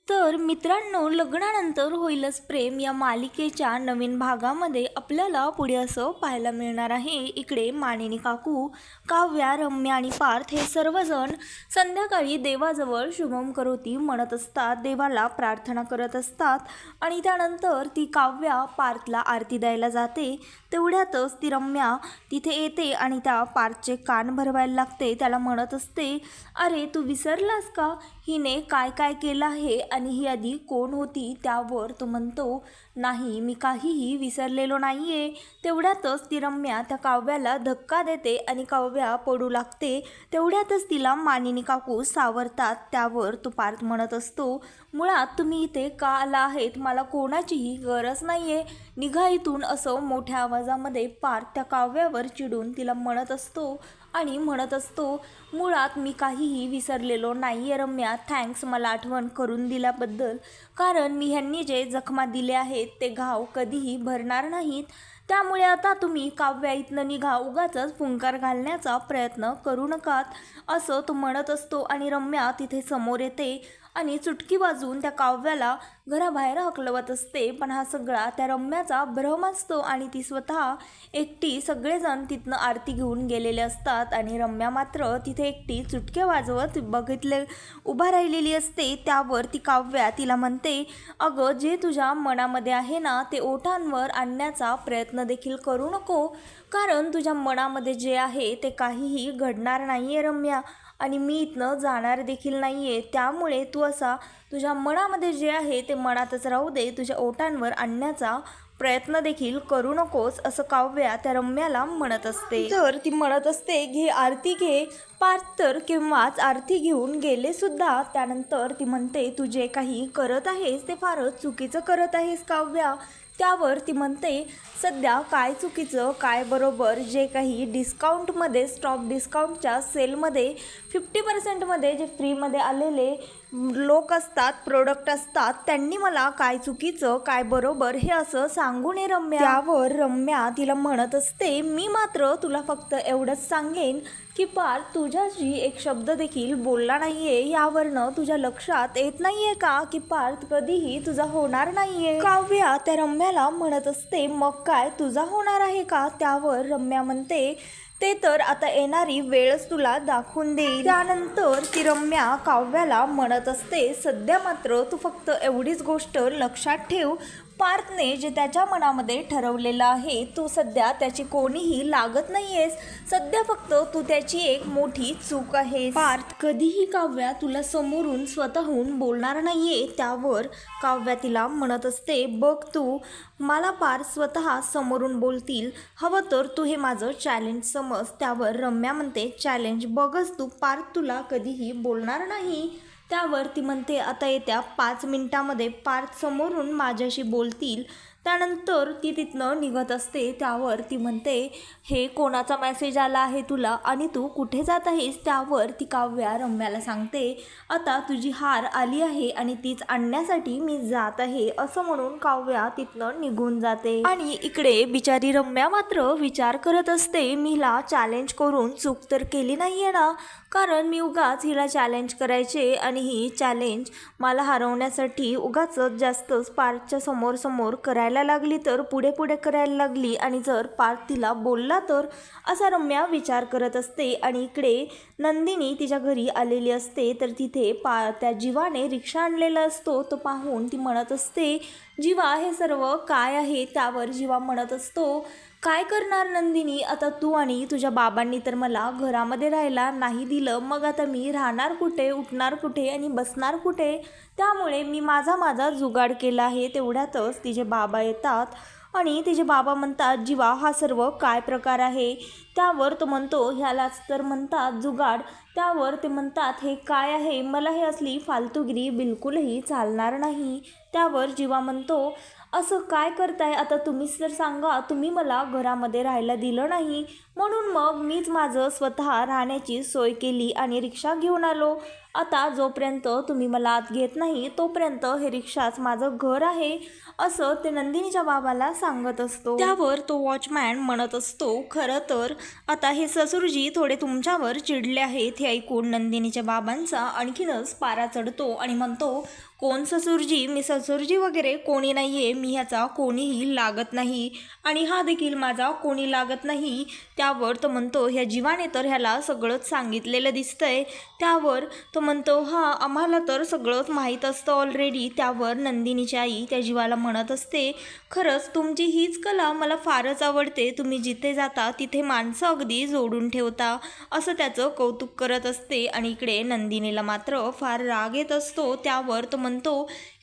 तर मित्रांनो, लग्नानंतर होईलच प्रेम या मालिकेच्या नवीन भागामध्ये आपल्याला पुढे असं पाहायला मिळणार आहे. इकडे मानिनी काकू, काव्या, रम्या आणि पार्थ हे सर्वजण संध्याकाळी देवाजवळ शुभम करोती म्हणत असतात, देवाला प्रार्थना करत असतात. आणि त्यानंतर ती काव्या पार्थला आरती द्यायला जाते. तेवढ्यातच ती रम्या तिथे येते आणि त्या पार्थचे कान भरवायला लागते. त्याला म्हणत असते, अरे तू विसरलास का हिने काय काय केलं आहे आणि ही आधी कोण होती. त्यावर तो म्हणतो, नाही मी काहीही विसरलेलो नाही आहे. तेवढ्यातच ती रम्या त्या काव्याला धक्का देते आणि काव्या पडू लागते. तेवढ्यातच तिला मानिनी काकू सावरतात. त्यावर तो पार्थ म्हणत असतो, मुळात तुम्ही इथे का आला आहेत, मला कोणाचीही गरज नाही आहे, निघा इथून, असं मोठ्या आवाजामध्ये पार्थ त्या काव्यावर चिडून तिला म्हणत असतो. आणि म्हणत असतो, मुळात मी काहीही विसरलेलो नाही आहे रम्या, थँक्स मला आठवण करून दिल्याबद्दल. कारण मी ह्यांनी जे जखमा दिले आहेत ते घाव कधीही भरणार नाहीत. त्यामुळे आता तुम्ही काव्या इथनं निघा, उगाचच फुंकार घालण्याचा प्रयत्न करू नकात, असं तो म्हणत असतो. आणि रम्या तिथे समोर येते आणि चुटकी वाजवून त्या काव्याला घराबाहेर हकलवत असते. पण हा सगळा त्या रम्याचा भ्रम असतो आणि ती स्वतः एकटी, सगळेजण तिथनं आरती घेऊन गेलेले असतात आणि रम्या मात्र तिथे एकटी चुटके वाजवत बघितले उभा राहिलेली असते. त्यावर ती काव्या तिला म्हणते, अगं जे तुझ्या मनामध्ये आहे ना ते ओठांवर आणण्याचा प्रयत्न देखील करू नको, कारण तुझ्या मनामध्ये जे आहे ते काहीही घडणार नाही आहे रम्या, आणि मी इथनं जाणार देखील नाही आहे. त्यामुळे तू असा तुझ्या मनामध्ये जे आहे ते मनातच राहू दे, तुझ्या ओठांवर आणण्याचा प्रयत्न देखील करू नकोस, असं काव्या त्या रम्याला म्हणत असते. तर ती म्हणत असते, घे आरती घे. पार्थ तर केव्हाच आरती घेऊन गेले सुद्धा. त्यानंतर ती म्हणते, तू जे काही करत आहेस ते फारच चुकीचं करत आहेस काव्या. त्यावर ती म्हणते, सध्या काय चुकीचं काय बरोबर, जे काही डिस्काउंटमध्ये, स्टॉक डिस्काउंटच्या सेलमध्ये 50% जे फ्रीमध्ये आलेले लोक असतात, प्रोडक्ट असतात, त्यांनी मला काय चुकीचं काय बरोबर हे असं सांगू नये रम्या. त्यावर रम्या तिला म्हणत असते, मी मात्र तुला फक्त एवढंच सांगेन की पार्थ तुझ्याशी एक शब्द देखील बोलला नाही आहे. यावरनं तुझ्या लक्षात येत नाही आहे का की पार्थ कधीही तुझा होणार नाही आहे. काव्या त्या रम्याला म्हणत असते, मग काय तुझा होणार आहे का. त्यावर रम्या म्हणते, ते तर आता येणारी वेळच तुला दाखवून देईल. त्यानंतर ती रम्या काव्याला म्हणत असते, सध्या मात्र तू फक्त एवढीच गोष्ट लक्षात ठेव, पार्थने जे त्याच्या मनामध्ये ठरवलेलं आहे तू सध्या त्याची कोणीही लागत नाहीयेस. सध्या फक्त तू त्याची एक मोठी चूक आहे. पार्थ कधीही काव्या तुला समोरून स्वतःहून बोलणार नाहीये. त्यावर काव्या तिला म्हणत असते, बघ तू मला पार्थ स्वतः समोरून बोलतील, हवं तर तू हे माझं चॅलेंज समज. त्यावर रम्या म्हणते, चॅलेंज बघच तू, पार्थ तुला कधीही बोलणार नाही. त्यावर ती म्हणते, आता येत्या 5 मिनिटामध्ये पार्थ समोरून माझ्याशी बोलतील. त्यानंतर ती तिथनं निघत असते. त्यावर ती म्हणते, हे कोणाचा मेसेज आला आहे तुला आणि तू कुठे जात आहेस. त्यावर ती काव्या रम्याला सांगते, आता तुझी हार आली आहे आणि तीच आणण्यासाठी मी जात आहे, असं म्हणून काव्या तिथनं निघून जाते. आणि इकडे बिचारी रम्या मात्र विचार करत असते, मी हिला चॅलेंज करून चूक तर केली नाही आहे ना, कारण मी उगाच हिला चॅलेंज करायचे आणि ही चॅलेंज मला हरवण्यासाठी उगाच जास्तच पार्थच्या समोर करायला लागली, तर पुढे करायला लागली, आणि जर पार्थ तिला बोलला तर, असा रम्या विचार करत असते. आणि इकडे नंदिनी तिच्या घरी आलेली असते. तर तिथे त्या जीवाने रिक्षा आणलेला असतो. तो पाहून ती म्हणत असते, जीवा हे सर्व काय आहे. त्यावर जीवा म्हणत असतो, काय करणार नंदिनी, आता तू आणि तुझ्या बाबांनी तर मला घरामध्ये राहायला नाही दिलं, मग आता मी राहणार कुठे, उठणार कुठे आणि बसणार कुठे. त्यामुळे मी माझा जुगाड केला आहे. तेवढ्यातच तिचे बाबा येतात आणि तिचे बाबा म्हणतात, जीवा हा सर्व काय प्रकार आहे. त्यावर तो म्हणतो, ह्यालाच तर म्हणतात जुगाड. त्यावर ते म्हणतात, हे काय आहे, मला हे असली फालतूगिरी बिलकुलही चालणार नाही. त्यावर जीवा म्हणतो, असं काय करताय आता तुम्हीच तर सांगा, तुम्ही मला घरामध्ये राहायला दिलं नाही, म्हणून मग मीच माझं स्वतः राहण्याची सोय केली आणि रिक्षा घेऊन आलो. आता जोपर्यंत तुम्ही मला आत घेत नाही तोपर्यंत हे रिक्षाच माझं घर आहे, असं ते नंदिनीच्या बाबाला सांगत असतो. त्यावर तो वॉचमॅन म्हणत असतो, खरं तर आता हे ससुरजी थोडे तुमच्यावर चिडले आहेत. हे ऐकून नंदिनीच्या बाबांचा आणखीनच पारा चढतो आणि म्हणतो, कोण ससुरजी, मी ससुरजी वगैरे कोणी नाही आहे, मी ह्याचा कोणीही लागत नाही आणि हा देखील माझा कोणी लागत नाही. त्यावर तो म्हणतो ह्या जीवाने तर ह्याला सगळंच सांगितलेलं दिसतंय. त्यावर तो म्हणतो हां, आम्हाला तर सगळंच माहीत असतं ऑलरेडी. त्यावर नंदिनीची आई त्या जीवाला म्हणत असते, खरंच तुमची हीच कला मला फारच आवडते, तुम्ही जिथे जाता तिथे माणसं अगदी जोडून ठेवता, असं त्याचं कौतुक करत असते. आणि इकडे नंदिनीला मात्र फार राग येत असतो. त्यावर तो म्हणतो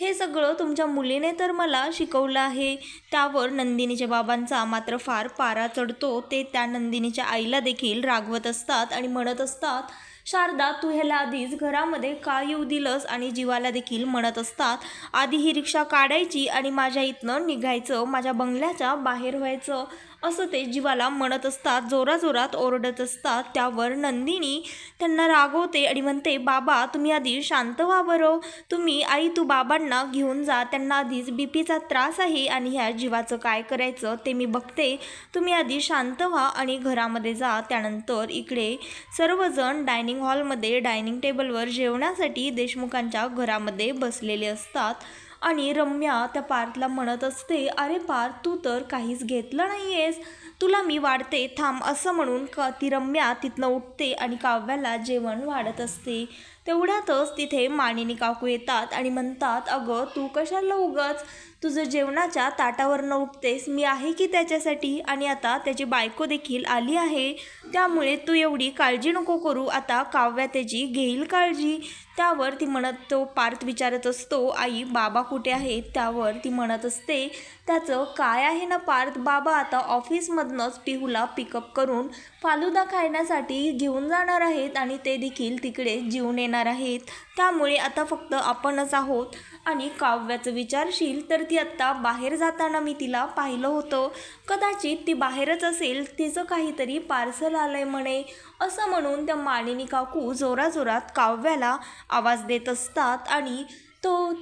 हे सगळं तुमच्या मुलीने तर मला शिकवलं आहे. त्यावर नंदिनीच्या बाबांचा मात्र फार पारा चढतो. ते त्या नंदिनीच्या आईला देखील रागवत असतात आणि म्हणत असतात, शारदा तू ह्याला आधीच घरामध्ये का येऊ दिलंस, आणि जीवाला देखील म्हणत असतात आधी ही रिक्षा काढायची आणि माझ्या इथनं निघायचं, माझ्या बंगल्याच्या बाहेर व्हायचं, असं ते जीवाला म्हणत असतात, जोराजोरात ओरडत असतात. त्यावर नंदिनी त्यांना रागवते आणि म्हणते बाबा तुम्ही आधी शांत व्हा बरं, तुम्ही आई तू बाबांना घेऊन जा, त्यांना आधीच बीपीचा त्रास आहे आणि ह्या जीवाचं काय करायचं ते मी बघते, तुम्ही आधी शांत व्हा आणि घरामध्ये जा. त्यानंतर इकडे सर्वजण डायनिंग हॉलमध्ये डायनिंग टेबलवर जेवणासाठी देशमुखांच्या घरामध्ये बसलेले असतात आणि रम्या त्या पार्थला म्हणत असते, अरे पार्थ तू तर काहीच घेतलं नाही आहेस, तुला मी वाढते थांब, असं म्हणून ती रम्या तिथनं उठते आणि काव्याला जेवण वाढत असते. तेवढ्यातच तिथे मानिनी काकू येतात आणि म्हणतात, अगं तू कशाला उगाच तुझं जेवणाच्या ताटावरनं उठतेस, मी आहे की त्याच्यासाठी, आणि आता त्याची बायको देखील आली आहे, त्यामुळे तू एवढी काळजी नको करू, आता काव्या त्याची घेईल काळजी. त्यावर ती तो पार्थ विचारत असतो, आई बाबा कुठे आहेत? त्यावर ती म्हणत असते, त्याचं काय आहे ना पार्थ, बाबा आता ऑफिसमधनंच पिहूला पिकअप करून फालुदा खाण्यासाठी घेऊन जाणार आहेत आणि ते देखील तिकडे जेवून येणार आहेत, त्यामुळे आता फक्त आपणच आहोत. आणि काव्याचं विचारशील तर ती आत्ता बाहेर जाताना मी तिला पाहिलं होतं, कदाचित ती बाहेरच असेल, तिचं काहीतरी पार्सल आलंय म्हणे, असं म्हणून त्या मानिनी काकू जोराजोरात काव्याला आवाज देत असतात. आणि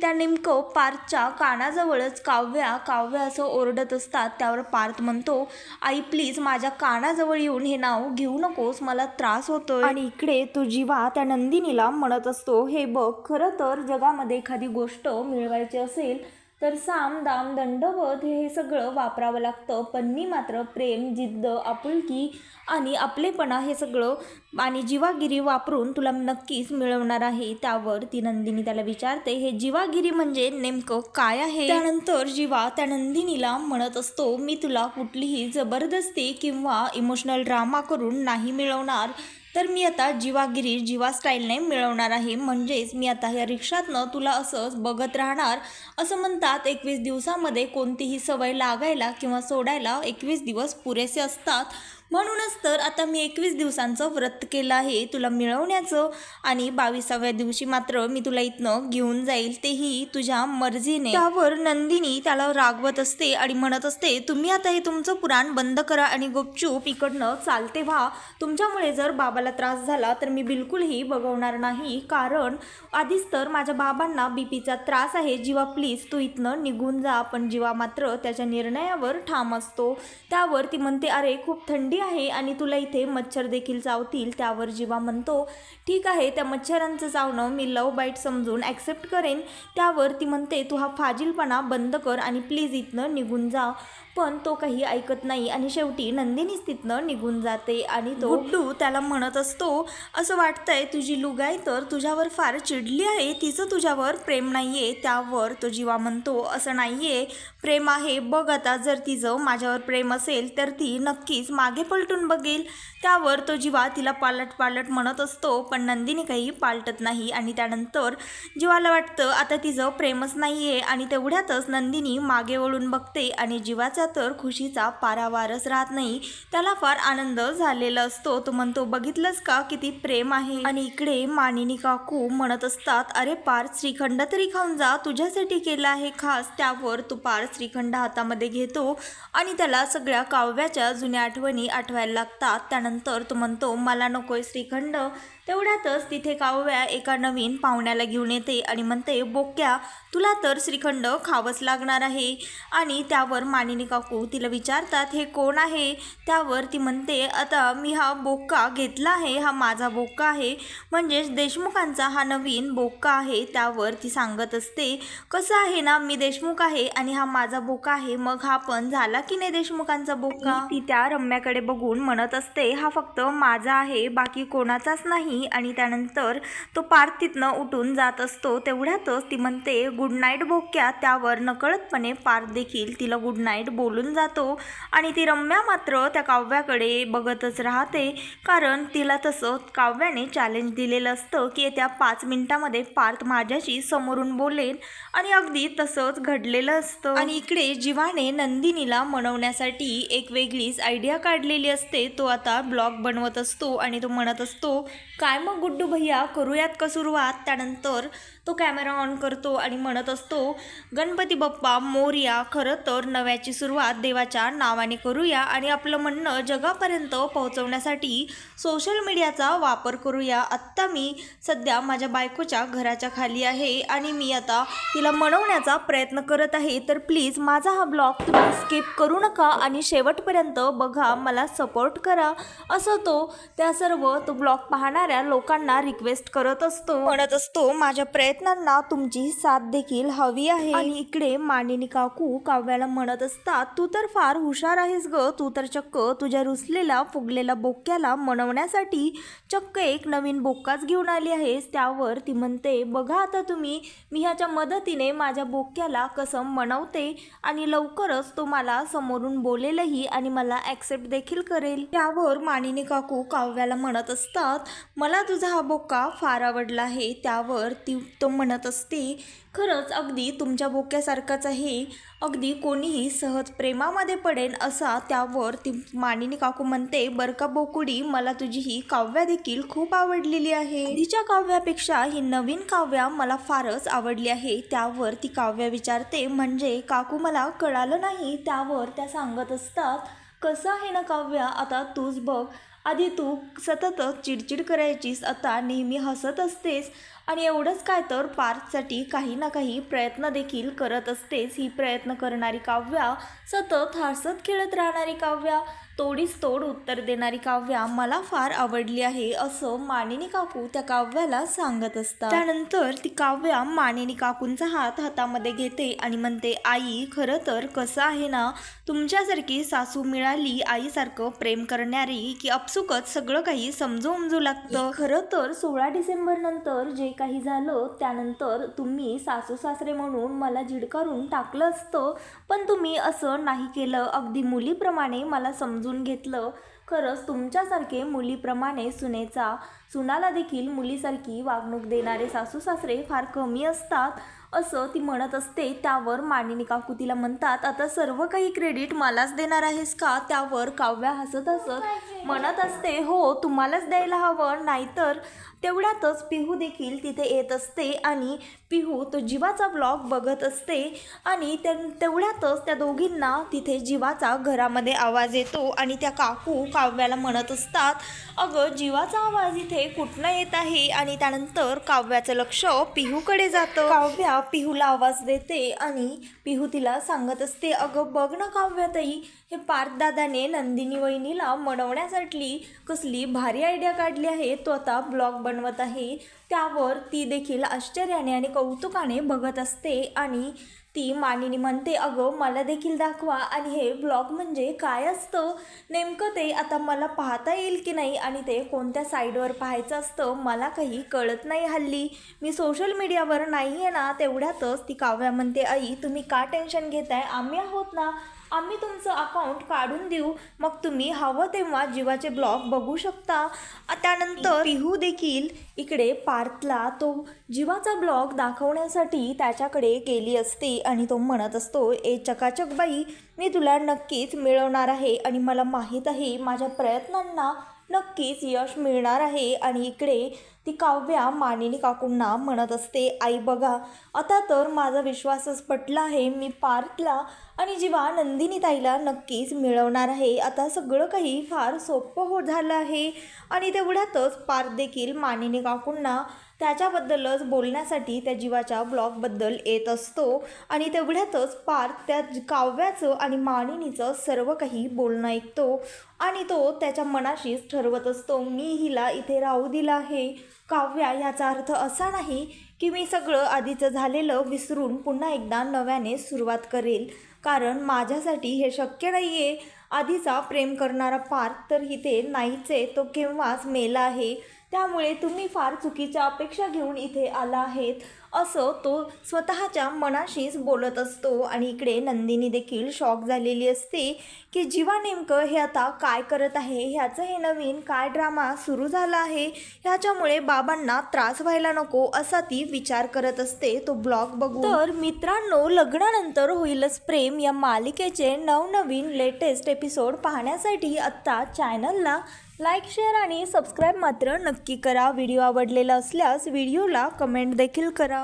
त्या नेमकं पार्थच्या कानाजवळच काव्या असं ओरडत असतात. त्यावर पार्थ म्हणतो, आई प्लीज माझ्या कानाजवळ येऊन हे नाव घेऊ नकोस, मला त्रास होतोय. आणि इकडे तो जीवा त्या नंदिनीला म्हणत असतो, हे बघ खरं तर जगामध्ये एखादी गोष्ट मिळवायची असेल तर साम दाम दंडवत हे सगळं वापरावं लागतं, पण मी मात्र प्रेम, जिद्द, आपुलकी आणि आपलेपणा हे सगळं आणि जीवागिरी वापरून तुला नक्कीच मिळवणार आहे. त्यावर ती नंदिनी त्याला विचारते, हे जीवागिरी म्हणजे नेमकं काय आहे? त्यानंतर जीवा त्या नंदिनीला म्हणत असतो, मी तुला कुठलीही जबरदस्ती किंवा इमोशनल ड्रामा करून नाही मिळवणार, तर मी आता जीवागिरी जीवा स्टाईलने मिळवणार आहे, म्हणजेच मी आता ह्या रिक्षातनं तुला असंच बघत राहणार. असं म्हणतात 21 दिवसामध्ये कोणतीही सवय लागायला किंवा सोडायला 21 दिवस पुरेसे असतात, म्हणूनच तर आता मी 21 दिवसांचं व्रत केलं आहे तुला मिळवण्याचं, आणि 22व्या दिवशी मात्र मी तुला इथनं घेऊन जाईल, तेही तुझ्या मर्जीने. त्यावर नंदिनी त्याला रागवत असते आणि म्हणत असते, तुम्ही आता हे तुमचं पुराण बंद करा आणि गुपचूप इकडनं चालते व्हा, तुमच्यामुळे जर बाबाला त्रास झाला तर मी बिलकुलही बघवणार नाही, कारण आधीच तर माझ्या बाबांना बीपीचा त्रास आहे, जीवा प्लीज तू इथनं निघून जा. पण जीवा मात्र त्याच्या निर्णयावर ठाम असतो. त्यावर ती म्हणते, अरे खूप थंडी आहे आणि तुला इथे मच्छर देखील चावतील. त्यावर जीवा म्हणतो, ठीक आहे त्या मच्छरांचं चावणं मी लव बाईट समजून ॲक्सेप्ट करेन. त्यावर ती म्हणते, तू हा फाजीलपणा बंद कर आणि प्लीज इथनं निघून जा. पण तो काही ऐकत नाही आणि शेवटी नंदिनीच तिथनं निघून जाते. आणि तो गुड्डू त्याला म्हणत असतो, असं वाटतंय तुझी लुगाई तर तुझ्यावर फार चिडली आहे, तिचं तुझ्यावर प्रेम नाही आहे. त्यावर तो जीवा म्हणतो, असं नाही आहे, प्रेम आहे, बघ आता जर तिचं माझ्यावर प्रेम असेल तर ती नक्कीच मागे पलटून बघेल. त्यावर तो जीवा तिला पालट म्हणत असतो, पण नंदिनी काही पालटत नाही. आणि त्यानंतर जीवाला वाटतं आता तिचं प्रेमच नाही आहे, आणि तेवढ्यातच नंदिनी मागे वळून बघते आणि जीवाचा तर खुशीचा पारावारच राहत नाही, त्याला फार आनंद झालेला असतो. तो म्हणतो, बघितलंस का किती प्रेम आहे. आणि इकडे मानिनी काकू म्हणत असतात, अरे पार्थ श्रीखंड तरी खाऊन जा, तुझ्यासाठी केला आहे खास. त्यावर तो पार्थ श्रीखंड हातामध्ये घेतो आणि त्याला सगळ्या काव्याच्या जुन्या आठवणी आठवायला लागतात. त्यानंतर तो म्हणतो, मला नकोय श्रीखंड, तेवढ्यातच तिथे काव्या एका नवीन पाहुण्याला घेऊन येते आणि म्हणते, बोक्या तुला तर श्रीखंड खावंच लागणार आहे. आणि त्यावर मानिनी काकू तिला विचारतात, हे कोण आहे? त्यावर ती म्हणते, आता मी हा बोक्का घेतला आहे, हा माझा बोक्का आहे, म्हणजेच देशमुखांचा हा नवीन बोक्का आहे. त्यावर ती सांगत असते, कसं आहे ना, मी देशमुख आहे आणि हा माझा बोक्का आहे, मग हा पण झाला की नाही देशमुखांचा बोक्का? ती त्या रम्याकडे बघून म्हणत असते, हा फक्त माझा आहे, बाकी कोणाचाच नाही. आणि त्यानंतर तो पार्थ तिथनं उठून जात असतो. तेवढ्यातच ती म्हणते, गुड नाईट बोक्या. त्यावर नकळतपणे पार्थ देखील तिला गुड नाईट बोलून जातो आणि ती रम्या मात्र त्या काव्याकडे बघतच राहते, कारण तिला तसं काव्याने चॅलेंज दिलेलं असतं की येत्या 5 मिनिटामध्ये पार्थ माझ्याशी समोरून बोलेल आणि अगदी तसंच घडलेलं असतं. आणि इकडे जीवाने नंदिनीला मनवण्यासाठी एक वेगळीच आयडिया काढलेली असते. तो आता ब्लॉग बनवत असतो आणि तो म्हणत असतो, काय मग गुड्डू भैया, करूयात का सुरुवात? त्यानंतर तो कॅमेरा ऑन करतो आणि म्हणत असतो, गणपती बाप्पा मोरया. खरं तर नव्याची सुरुवात देवाच्या नावाने करूया आणि आपलं म्हणणं जगापर्यंत पोहोचवण्यासाठी सोशल मीडियाचा वापर करूया. आत्ता मी सध्या माझ्या बायकोच्या घराच्या खाली आहे आणि मी आता तिला मनवण्याचा प्रयत्न करत आहे, तर प्लीज माझा हा ब्लॉग तुम्ही स्किप करू नका आणि शेवटपर्यंत बघा, मला सपोर्ट करा, असं त्या सर्व तो ब्लॉग पाहणाऱ्या लोकांना रिक्वेस्ट करत असतो. म्हणत असतो, माझ्या प्रयत्नांना तुमची साथ देखील हवी आहे. आणि इकडे मानिनी काकू काव्याला म्हणत असतात, तू तर फार हुशार आहेस ग, तू तर चक्क तुझ्या रुसलेला फुगलेला बोक्याला मनवण्यासाठी चक्क एक नवीन बोक्काच घेऊन आली आहेस. त्यावर ती म्हणते, बघा आता तुम्ही, मी ह्याच्या मदतीने माझ्या बोक्याला कसं मनवते आणि लवकरच तो मला समोरून बोलेलही आणि मला ॲक्सेप्ट देखील करेल. त्यावर मानिनी काकू काव्याला म्हणत असतात, मला तुझा हा बोक्का फार आवडला आहे. त्यावर तो म्हणत असते, खरंच अगदी तुमच्या बोक्यासारखाच आहे, अगदी कोणीही सहज प्रेमामध्ये पडेल असा. त्यावर ती मानिनी काकू म्हणते, बरं का बोकुडी, मला तुझी ही काव्या देखील खूप आवडलेली आहे, तिच्या काव्यापेक्षा ही नवीन काव्या मला फारच आवडली आहे. त्यावर ती काव्या विचारते, म्हणजे काकू मला कळालं नाही. त्यावर त्या सांगत असतात, कसं आहे ना काव्या, आता तूच बघ, आधी तू सततच चिडचिड करायचीस, आता नेहमी हसत असतेस आणि एवढंच काय तर पार्थसाठी काही ना काही प्रयत्न देखील करत असतेस. ही प्रयत्न करणारी काव्या, सतत हसत खेळत राहणारी काव्या, तोडीस तोड उत्तर देणारी काव्या मला फार आवडली आहे, असं मानिनी काकू त्या काव्याला सांगत असतात. त्यानंतर ती काव्या मानिनी काकूंचा हात हातामध्ये घेते आणि म्हणते, आई, खरं तर कसं आहे ना, तुमच्यासारखी सासू मिळाली, आईसारखं प्रेम करणारी, की आपसुकच सगळं काही समजू उमजू लागतं. खरं तर 16 डिसेंबर नंतर जे काही झालं, त्यानंतर तुम्ही सासू सासरे म्हणून मला झिडकारून टाकलं असतं, पण तुम्ही असं नाही केलं, अगदी मुलीप्रमाणे मला समजून घेतलं. खरंच तुमच्यासारखे मुलीप्रमाणे सुनाला देखील मुलीसारखी वागणूक देणारे सासू सासरे फार कमी असतात, असं ती म्हणत असते. त्यावर मानिनी काकू तिला म्हणतात, आता सर्व काही क्रेडिट मलाच देणार आहेस का? त्यावर काव्या हसत हसत म्हणत असते, हो तुम्हालाच द्यायला हवं, नाहीतर. तेवढ्यातच पिहू देखील तिथे येत असते आणि पिहू तो जीवाचा ब्लॉग बघत असते आणि तेवढ्यातच त्या दोघींना तिथे जीवाचा घरामध्ये आवाज येतो आणि त्या काकू काव्याला म्हणत असतात, अगं जीवाचा आवाज इथे कुठनं येत आहे? आणि त्यानंतर काव्याचं लक्ष पिहूकडे जातं. काव्या पिहूला आवाज देते आणि पिहू तिला सांगत असते, अगं बघ ना काव्याताई, हे पार्थदादाने नंदिनी वहिनीला मनवण्यासाठी कसली भारी आयडिया काढली आहे, तो आता ब्लॉग बनवत आहे. त्यावर ती देखील आश्चर्याने आणि कौतुकाने बघत असते आणि ती मानिनी म्हणते, अगं मला देखील दाखवा, आणि हे ब्लॉग म्हणजे काय असतं नेमकं, ते आता मला पाहता येईल की नाही आणि ते कोणत्या साईडवर पाहायचं असतं मला काही कळत नाही, हल्ली मी सोशल मीडियावर नाही आहे ना. तेवढ्यातच ती काव्या म्हणते, आई तुम्ही का टेन्शन घेताय, आम्ही आहोत ना, आम्ही तुमचं अकाउंट काढून देऊ, मग तुम्ही हवं तेव्हा जीवाचे ब्लॉग बघू शकता. त्यानंतर पिहू देखील इकडे पार्थला तो जीवाचा ब्लॉग दाखवण्यासाठी त्याच्याकडे गेली असते आणि तो म्हणत असतो, ए चकाचक बाई, मी तुला नक्कीच मिळवणार आहे आणि मला माहीत आहे माझ्या प्रयत्नांना नक्कीच यश मिळणार आहे. आणि इकडे ती काव्या मानिनी काकूंना म्हणत असते, आई बघा आता तर माझा विश्वासच पटला आहे. मी पार्थला आणि जेव्हा नंदिनी ताईला नक्कीच मिळवणार आहे. आता सगळं काही फार सोपं झालं आहे. आणि तेवढ्यातच पार्थ देखील मानिनी काकूंना त्याच्याबद्दलच बोलण्यासाठी त्या जीवाच्या ब्लॉगबद्दल येत असतो. आणि तेवढ्यातच पार्थ त्या काव्याचं आणि मानिनीचं सर्व काही बोलणं ऐकतो. आणि तो त्याच्या मनाशीच ठरवत असतो, मी हिला इथे राहू दिलं आहे काव्या, याचा अर्थ असा नाही की मी सगळं आधीचं झालेलं विसरून पुन्हा एकदा नव्याने सुरुवात करेल. कारण माझ्यासाठी हे शक्य नाही आहे. आधीचा प्रेम करणारा पार्थ तर इथे नाहीच आहे, तो केव्हाच मेला आहे. त्यामुळे तुम्ही फार चुकीच्या अपेक्षा घेऊन इथे आला आहेत, असं तो स्वतःच्या मनाशीच बोलत असतो. आणि इकडे नंदिनी देखील शॉक झालेली असते की जीवा नेमकं हे आता काय करत आहे, ह्याचं हे नवीन काय ड्रामा सुरू झाला आहे, ह्याच्यामुळे बाबांना त्रास व्हायला नको असा ती विचार करत असते तो ब्लॉग बघून. तर मित्रांनो, लग्नानंतर होईलच प्रेम या मालिकेचे नवनवीन लेटेस्ट एपिसोड पाहण्यासाठी आत्ता चॅनलला लाईक, शेअर आणि सबस्क्राईब मात्र नक्की करा. व्हिडिओ आवडलेला असल्यास व्हिडिओला कमेंट देखील करा.